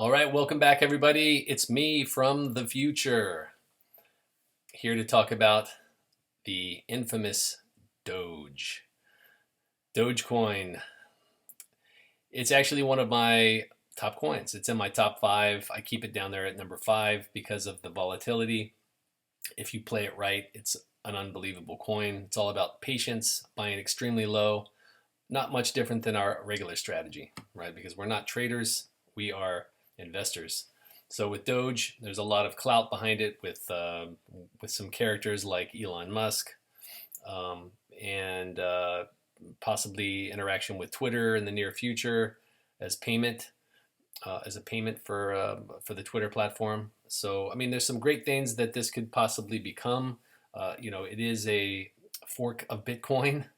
All right, welcome back, everybody. It's me from the future, here to talk about the infamous Doge. Dogecoin. It's actually one of my top coins. It's in my top five. I keep it down there at number five because of the volatility. If you play it right, it's an unbelievable coin. It's all about patience, buying extremely low. Not much different than our regular strategy, right? Because we're not traders, we are investors. So with Doge, there's a lot of clout behind it with some characters like Elon Musk, and possibly interaction with Twitter in the near future as payment, as a payment for the Twitter platform. So I mean, there's some great things that this could possibly become. It is a fork of Bitcoin.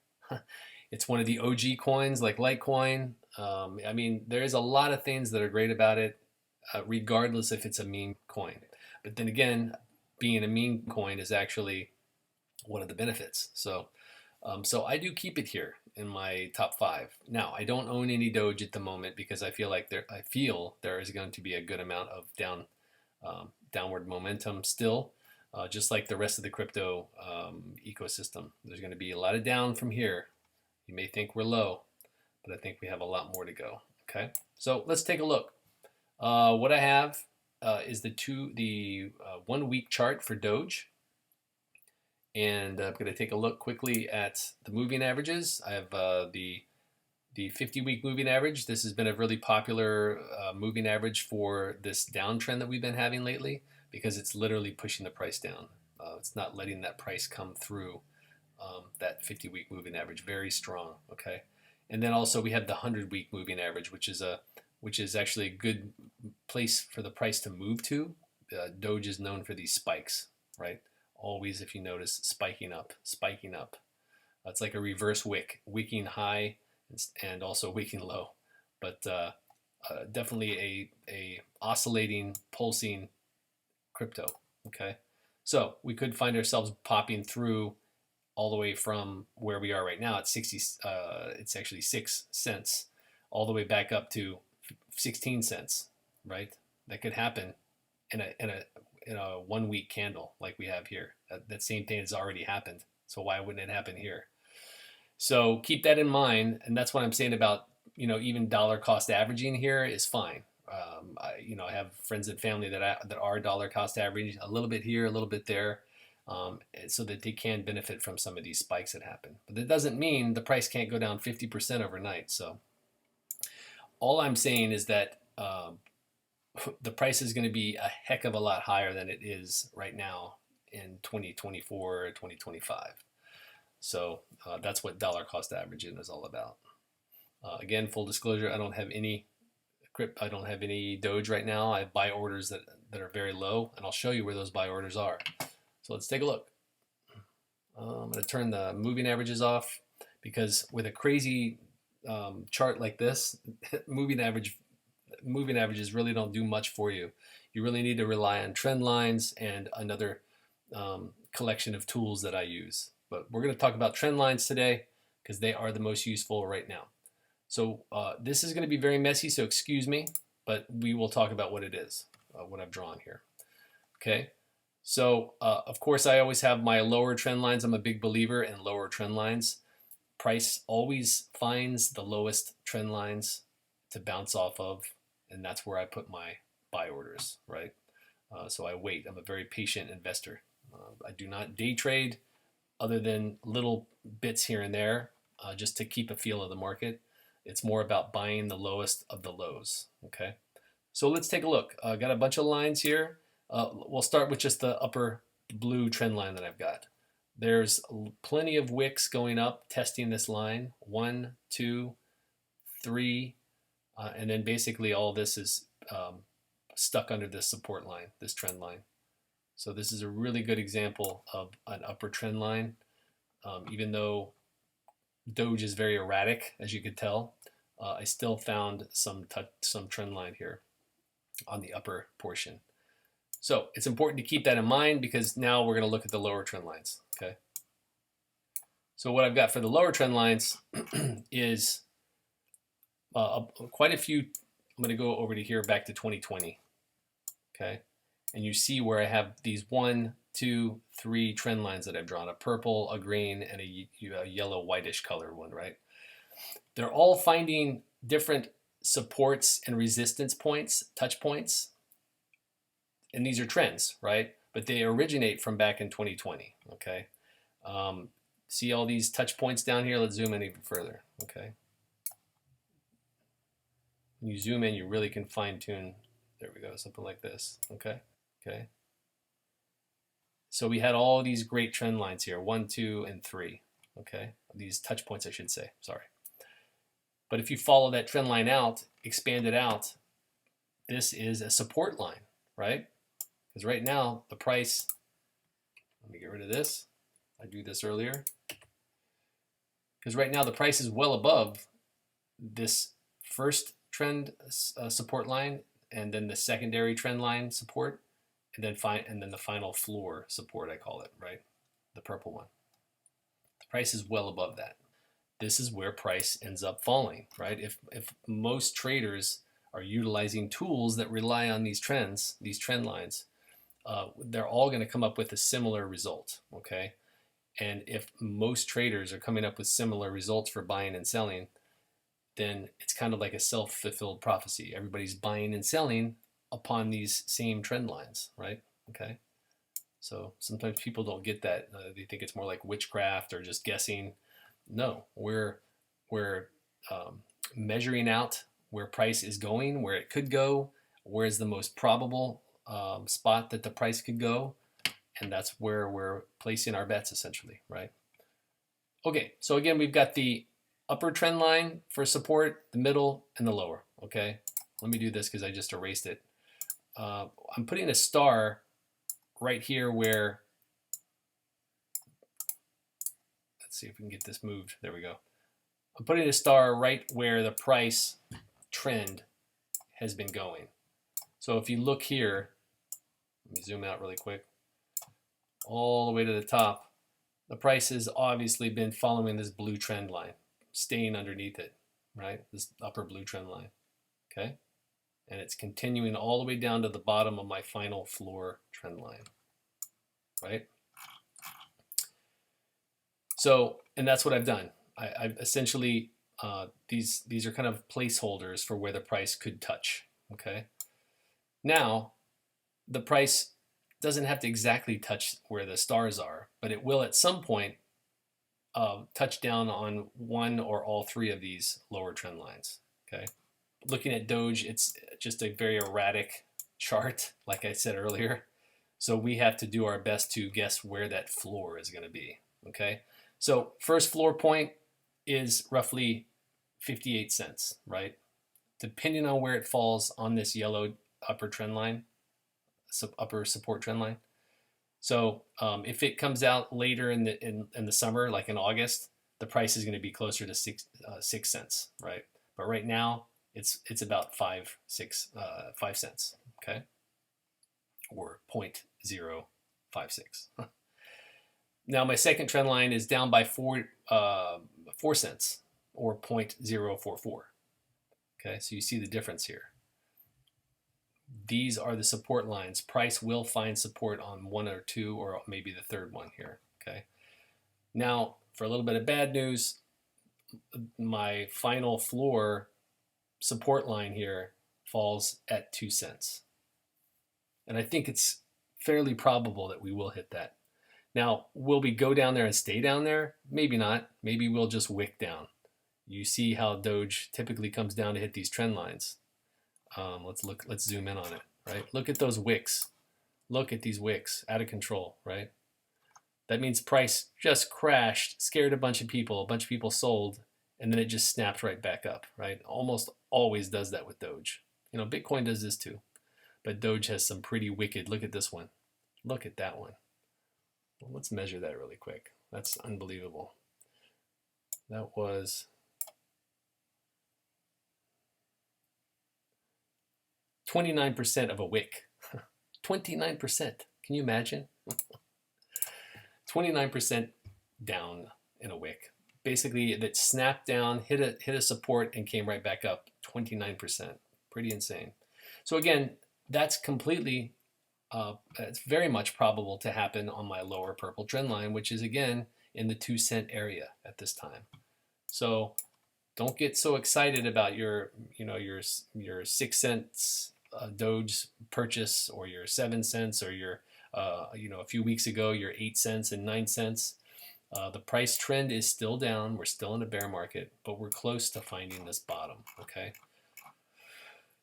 It's one of the OG coins like Litecoin. I mean, there's a lot of things that are great about it, regardless if it's a meme coin. But then again, being a meme coin is actually one of the benefits. So I do keep it here in my top five. Now, I don't own any Doge at the moment because I feel there is going to be a good amount of downward momentum still. Just like the rest of the crypto ecosystem, there's going to be a lot of down from here. You may think we're low, but I think we have a lot more to go. Okay, so let's take a look. What I have is the 1 week chart for Doge, and I'm going to take a look quickly at the moving averages. I have the 50-week moving average. This has been a really popular moving average for this downtrend that we've been having lately because it's literally pushing the price down. It's not letting that price come through that 50-week moving average. Very strong. Okay, and then also we have the 100-week moving average, which is actually a good place for the price to move to. Doge is known for these spikes, right? Always, if you notice, spiking up, spiking up. It's like a reverse wick, wicking high and also wicking low, but definitely a oscillating, pulsing crypto. Okay, so we could find ourselves popping through all the way from where we are right now at 60. It's actually 6 cents, all the way back up to 16 cents. Right, that could happen in a 1 week candle like we have here. That same thing has already happened. So why wouldn't it happen here? So keep that in mind, and that's what I'm saying about even dollar cost averaging here is fine. I have friends and family that are dollar cost averaging a little bit here, a little bit there, so that they can benefit from some of these spikes that happen. But that doesn't mean the price can't go down 50% overnight. So all I'm saying is that the price is going to be a heck of a lot higher than it is right now in 2024 or 2025. So that's what dollar cost averaging is all about. Again, full disclosure, I don't have any Doge right now. I have buy orders that are very low, and I'll show you where those buy orders are. So let's take a look. I'm going to turn the moving averages off because with a crazy chart like this, moving averages really don't do much for you. You really need to rely on trend lines and another collection of tools that I use. But we're going to talk about trend lines today because they are the most useful right now. So this is going to be very messy, so excuse me, but we will talk about what it is, what I've drawn here. Okay, so of course I always have my lower trend lines. I'm a big believer in lower trend lines. Price always finds the lowest trend lines to bounce off of, and that's where I put my buy orders, right? So I wait. I'm a very patient investor. I do not day trade other than little bits here and there just to keep a feel of the market. It's more about buying the lowest of the lows, okay? So let's take a look. I got a bunch of lines here. We'll start with just the upper blue trend line that I've got. There's plenty of wicks going up, testing this line. 1, 2, 3, and then basically all this is stuck under this support line, this trend line. So this is a really good example of an upper trend line. Even though Doge is very erratic, as you could tell, I still found some trend line here on the upper portion. So it's important to keep that in mind because now we're going to look at the lower trend lines. Okay. So what I've got for the lower trend lines is quite a few I'm going to go over to here back to 2020. Okay. And you see where I have these 1, 2, 3 trend lines that I've drawn, a purple, a green, and a yellow whitish color one, right? They're all finding different supports and resistance points, touch points. And these are trends, right? But they originate from back in 2020, okay? See all these touch points down here? Let's zoom in even further, okay? When you zoom in, you really can fine tune. There we go, something like this, okay? Okay. So we had all these great trend lines here, 1, 2, and 3, okay? These touch points, I should say, sorry. But if you follow that trend line out, expand it out, this is a support line, right? Because right now, the price, let me get rid of this. I do this earlier. Because right now, the price is well above this first trend support line, and then the secondary trend line support, and then the final floor support, I call it, right? The purple one. The price is well above that. This is where price ends up falling, right? If most traders are utilizing tools that rely on these trends, these trend lines, they're all going to come up with a similar result, okay? And if most traders are coming up with similar results for buying and selling, then it's kind of like a self-fulfilled prophecy. Everybody's buying and selling upon these same trend lines, right? Okay. So sometimes people don't get that. They think it's more like witchcraft or just guessing. No, we're measuring out where price is going, where it could go, where is the most probable spot that the price could go, and that's where we're placing our bets essentially, right? Okay, so again, we've got the upper trend line for support, the middle, and the lower, okay? Let me do this because I just erased it. I'm putting a star right here where, let's see if we can get this moved. There we go. I'm putting a star right where the price trend has been going. So if you look here, let me zoom out really quick, all the way to the top, the price has obviously been following this blue trend line, staying underneath it, right? This upper blue trend line, okay? And it's continuing all the way down to the bottom of my final floor trend line, right? So, and that's what I've done. I've essentially, these are kind of placeholders for where the price could touch, okay? Now, the price doesn't have to exactly touch where the stars are, but it will at some point touch down on one or all three of these lower trend lines, okay? Looking at Doge, it's just a very erratic chart, like I said earlier. So we have to do our best to guess where that floor is going to be, okay? So first floor point is roughly 58 cents, right? Depending on where it falls on this yellow upper trend line, upper support trend line. So if it comes out later in the summer, like in August, the price is going to be closer to 6 cents, right? But right now, it's about 5 cents, okay, or 0.056. Now my second trend line is down by 4 cents, or 0.044. Okay, so you see the difference here. These are the support lines. Price will find support on 1 or 2, or maybe the third one here. Okay. Now for a little bit of bad news, my final floor support line here falls at 2 cents. And I think it's fairly probable that we will hit that. Now, will we go down there and stay down there? Maybe not. Maybe we'll just wick down. You see how Doge typically comes down to hit these trend lines. Let's zoom in on it, right? Look at those wicks. Look at these wicks, out of control, right? That means price just crashed, scared a bunch of people sold, and then it just snapped right back up, right? Almost always does that with Doge. You know, Bitcoin does this too, but Doge has some pretty wicked, look at this one. Look at that one. Well, let's measure that really quick. That's unbelievable. That was 29% of a wick. 29%. Can you imagine? 29% down in a wick. Basically, that snapped down, hit a support, and came right back up. 29%. Pretty insane. So again, that's completely, it's very much probable to happen on my lower purple trend line, which is again in the 2 cent area at this time. So don't get so excited about your 6 cents Doge purchase, or your 7 cents, or your a few weeks ago your 8 cents and 9 cents. The price trend is still down. We're still in a bear market, but we're close to finding this bottom. Okay.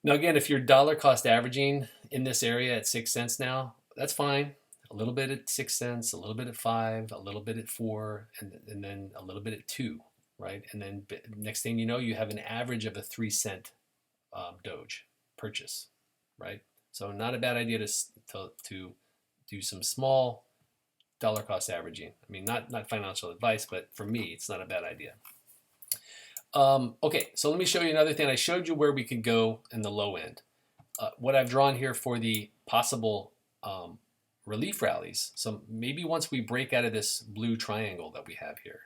Now again, if you're dollar cost averaging in this area at 6 cents now, that's fine. A little bit at 6 cents, a little bit at 5, a little bit at 4, and then a little bit at 2, right? And then next thing you know, you have an average of a 3 cent Doge purchase, right? So not a bad idea to do some small dollar cost averaging. I mean, not financial advice, but for me, it's not a bad idea. Okay, so let me show you another thing. I showed you where we could go in the low end. What I've drawn here for the possible relief rallies. So maybe once we break out of this blue triangle that we have here,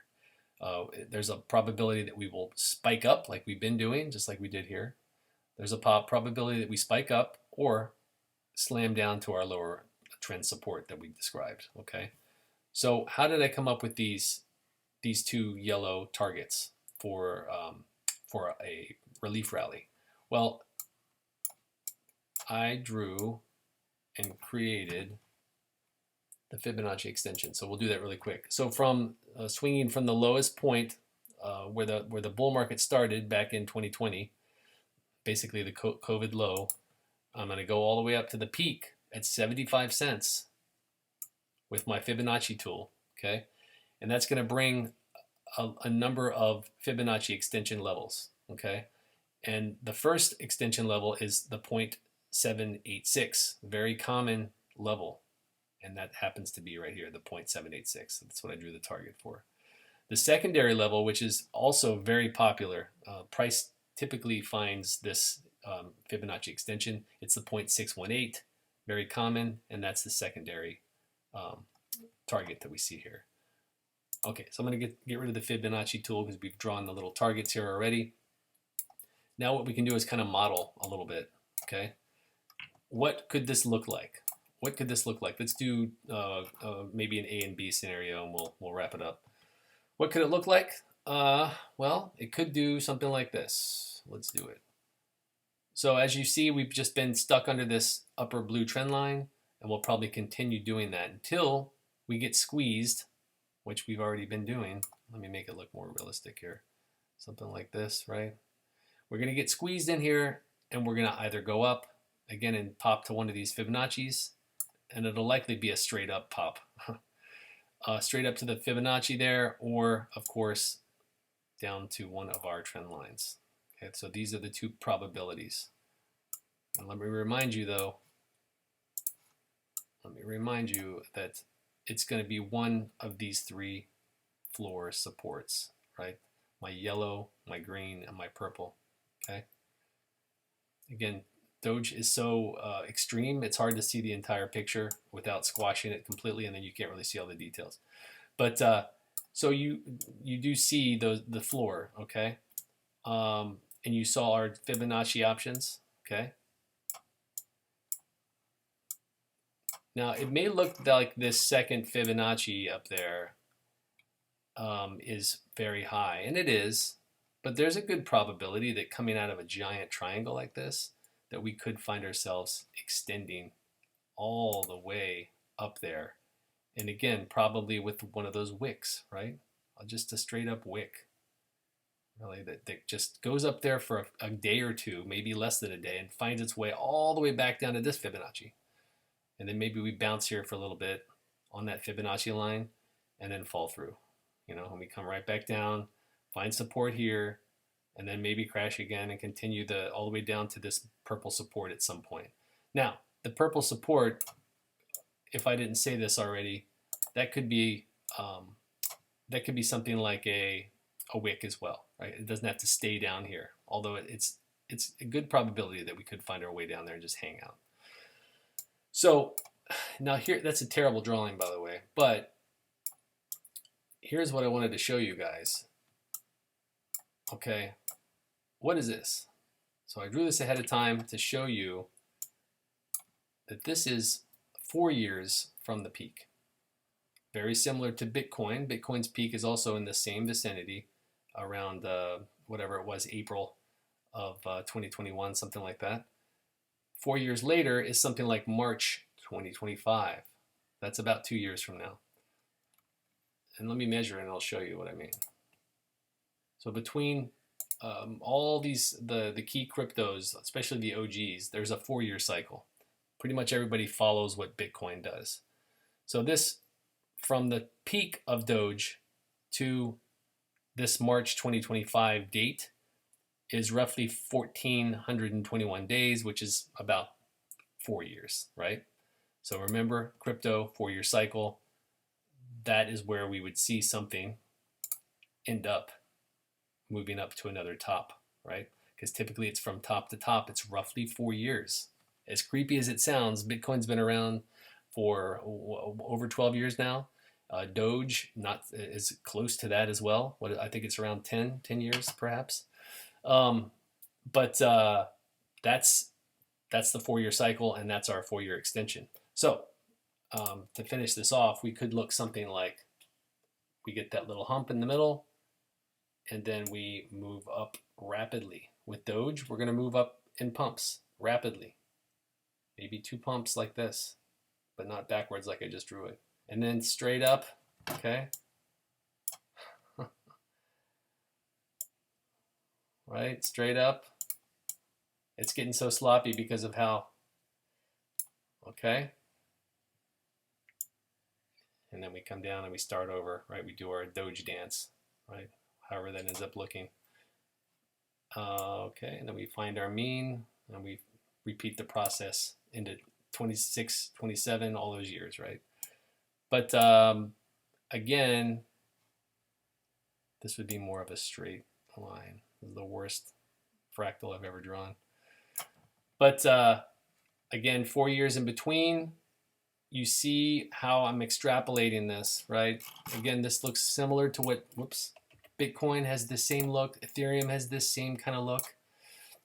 there's a probability that we will spike up like we've been doing, just like we did here. There's a probability that we spike up or slam down to our lower trend support that we described. Okay, so how did I come up with these two yellow targets for a relief rally? Well, I drew and created the Fibonacci extension. So we'll do that really quick. So from swinging from the lowest point where the bull market started back in 2020, basically the COVID low, I'm going to go all the way up to the peak at 75 cents with my Fibonacci tool. Okay, and that's going to bring a number of Fibonacci extension levels. Okay, and the first extension level is the 0.786, very common level, and that happens to be right here, the 0.786. That's what I drew the target for. The secondary level, which is also very popular, price typically finds this Fibonacci extension. It's the 0.618, very common, and that's the secondary target that we see here. Okay, so I'm going to get rid of the Fibonacci tool because we've drawn the little targets here already. Now what we can do is kind of model a little bit. Okay, what could this look like? What could this look like? Let's do maybe an A and B scenario, and we'll wrap it up. What could it look like? Well, it could do something like this. Let's do it. So as you see, we've just been stuck under this upper blue trend line, and we'll probably continue doing that until we get squeezed, which we've already been doing. Let me make it look more realistic here. Something like this, right? We're going to get squeezed in here, and we're going to either go up again and pop to one of these Fibonacci's, and it'll likely be a straight up pop. Straight up to the Fibonacci there, or of course down to one of our trend lines. Okay, so these are the two probabilities. And let me remind you though, that it's going to be one of these three floor supports, right? My yellow, my green, and my purple. Okay. Again, Doge is so extreme, it's hard to see the entire picture without squashing it completely, and then you can't really see all the details. But so you do see the floor, okay? And you saw our Fibonacci options, okay? Now it may look like this second Fibonacci up there is very high, and it is, but there's a good probability that coming out of a giant triangle like this, that we could find ourselves extending all the way up there. And again, probably with one of those wicks, right? Just a straight up wick, really, that just goes up there for a day or two, maybe less than a day, and finds its way all the way back down to this Fibonacci. And then maybe we bounce here for a little bit on that Fibonacci line and then fall through. You know, and we come right back down, find support here, and then maybe crash again and continue all the way down to this purple support at some point. Now, the purple support, if I didn't say this already, that could be something like a wick as well, right? It doesn't have to stay down here, although it's a good probability that we could find our way down there and just hang out. So now here, that's a terrible drawing, by the way, but here's what I wanted to show you guys. Okay, what is this? So I drew this ahead of time to show you that this is 4 years from the peak. Very similar to Bitcoin. Bitcoin's peak is also in the same vicinity, around whatever it was, April of 2021, something like that. 4 years later is something like March 2025. That's about 2 years from now. And let me measure and I'll show you what I mean. So between all these, the key cryptos, especially the OGs, there's a 4-year cycle. Pretty much everybody follows what Bitcoin does. So this, from the peak of Doge to this March 2025 date, is roughly 1,421 days, which is about 4 years, right? So remember, crypto, 4-year cycle, that is where we would see something end up moving up to another top, right? Because typically it's from top to top, it's roughly 4 years. As creepy as it sounds, Bitcoin's been around for over 12 years now. Doge is close to that as well. I think it's around 10 years perhaps. But that's the 4-year cycle, and that's our 4-year extension. So to finish this off, we could look something like, we get that little hump in the middle, and then we move up rapidly. With Doge, we're going to move up in pumps rapidly. Maybe 2 pumps like this, but not backwards like I just drew it. And then straight up, okay? Right, straight up. It's getting so sloppy because of how, okay? And then we come down and we start over, right? We do our Doge dance, right? However that ends up looking. Okay, and then we find our mean, and we repeat the process into 26, 27, all those years, right? But again, this would be more of a straight line. This is the worst fractal I've ever drawn. But again, 4 years in between, you see how I'm extrapolating this, right? Again, this looks similar to what, Bitcoin has the same look. Ethereum has this same kind of look,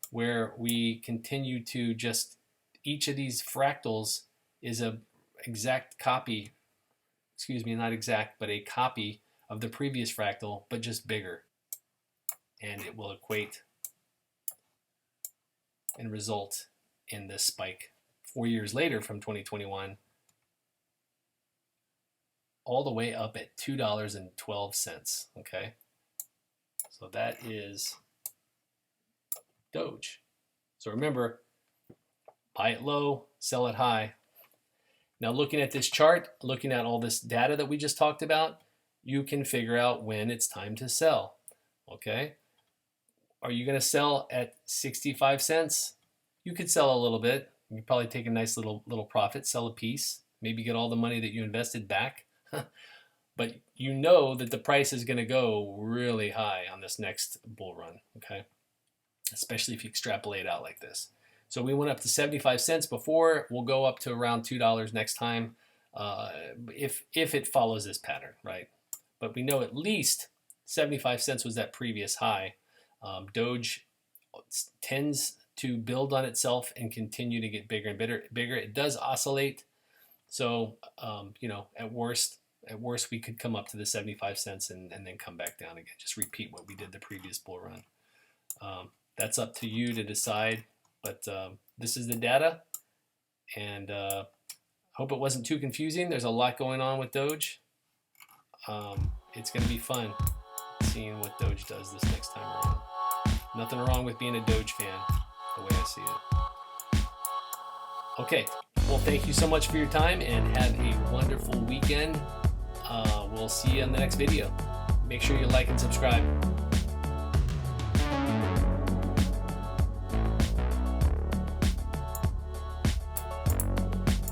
where we continue to just, each of these fractals is a exact copy, excuse me, not exact, but a copy of the previous fractal, but just bigger. And it will equate and result in this spike 4 years later from 2021, all the way up at $2.12, okay? So that is Doge. So remember, buy it low, sell it high. Now looking at this chart, looking at all this data that we just talked about, you can figure out when it's time to sell, okay? Are you going to sell at 65 cents? You could sell a little bit. You could probably take a nice little profit, sell a piece, maybe get all the money that you invested back. But you know that the price is going to go really high on this next bull run, okay? Especially if you extrapolate out like this. So we went up to 75 cents before. We'll go up to around $2 next time if it follows this pattern, right? But we know at least 75 cents was that previous high. Doge tends to build on itself and continue to get bigger and bigger. It does oscillate. So, you know, at worst, we could come up to the 75 cents and then come back down again. Just repeat what we did the previous bull run. That's up to you to decide. But this is the data. And hope it wasn't too confusing. There's a lot going on with Doge. It's going to be fun seeing what Doge does this next time around. Nothing wrong with being a Doge fan, the way I see it. Okay, well, thank you so much for your time, and have a wonderful weekend. We'll see you in the next video. Make sure you like and subscribe.